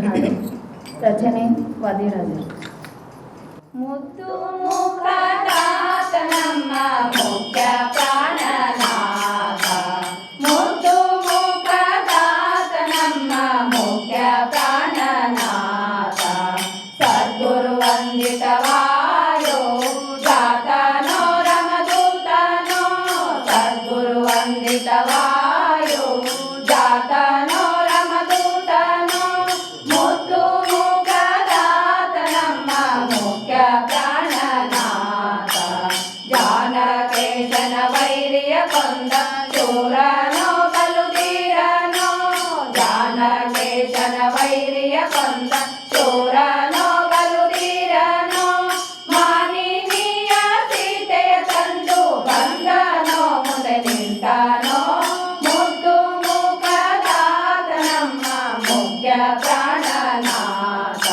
ಹಾಡು. ರಚನೆ ವಾದಿರಾಜರು. ಮುದ್ದು ಮುಖದಾತ ನಮ್ಮ ಮುಖ್ಯ ಪ್ರಾಣನಾಥ, ಮುದ್ದು ಮುಖದಾತ ನಮ್ಮ ಮುಖ್ಯ ಪ್ರಾಣನಾಥ, ಸದ್ಗುರು ವಂದಿತವಾಯೋ ಜಾತನೋ ರಮದೂತನೋ, ಸದ್ಗುರು ವಂದಿತವಾಯೋ ಜಾತನೋ ರಮದೂತನೋ, ಮುದ್ದು ಮುಖದಾತ ನಮ್ಮ ಮುಖ್ಯ ಪ್ರಾಣನಾಥ, ಜಾನಕೇಶನ ವೈರಿಯ ಕೊಂದ ಶೂರನೋ ಬಲುಧೀರನೋ, ಜಾನಕೇಶನ ವೈರಿಯ ಕೊಂದ ಶೂರನೋ ಬಲುಧೀರನೋ, ಮಾನಿನಿಯ ಸೀತೆಯ ತಂದು ಬಂದನೋ ಮುಂದೆ ನಿಂತನೋ, ಮುದ್ದು ಮುಖದಾತ ನಮ್ಮ ಮುಖ್ಯ ಪ್ರಾಣನಾಥ,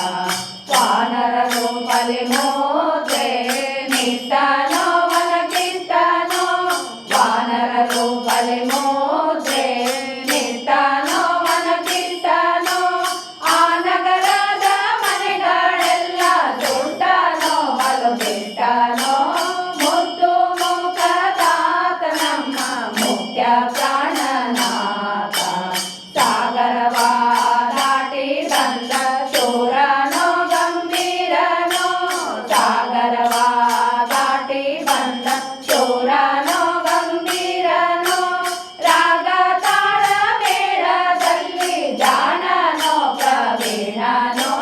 ವಾನರ ರೂಪಲಿ ಮೋದ್ರೆ ನಿಂತನೋ ವನಕ್ಕಿಂತನೋ, ವಾನರ ರೂಪಲಿ ಮೋದ್ರೆ ನಿಂತನೋ ವನಕ್ಕಿಂತನೋ, ಆ ನಗರದ ಮನೆಗಳೆಲ್ಲ ದುಡ್ಡನೋ ಬಲು ಬಿಟ್ಟನೋ, ಮುದ್ದು ಮುಖದಾತ ನಮ್ಮ ಮುಖ್ಯ ಪ್ರಾಣನಾಥ, ಸಾಗರವ ದಾಟಿ ಬಂದ ಶೂರನೋ ಗಂಭೀರನೋ, ಸಾಗರವ ದಾಟಿ ಬಂದ ಶೂರನೋ ಗಂಭೀರನೋ, ರಾಗ ತಾಳ ಮೇಳದಲ್ಲಿ ಜಾಣನೋ ಪ್ರವೀಣನೋ,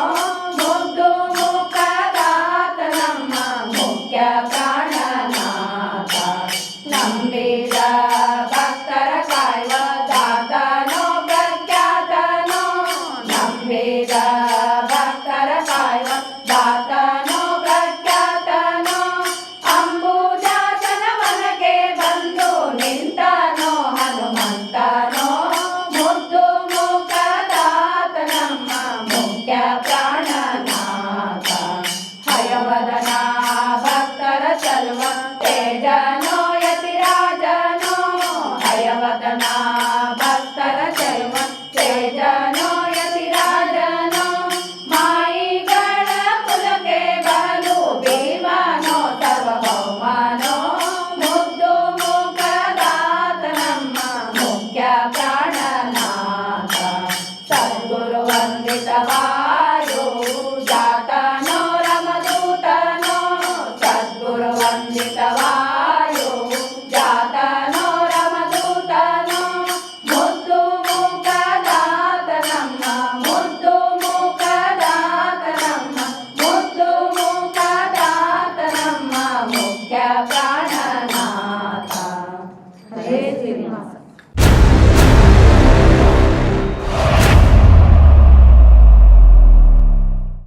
ಮುದ್ದು ಮುಖದಾತ ನಮ್ಮ ಮುಖ್ಯ ಪ್ರಾಣನಾಥ, ನಂಬಿದ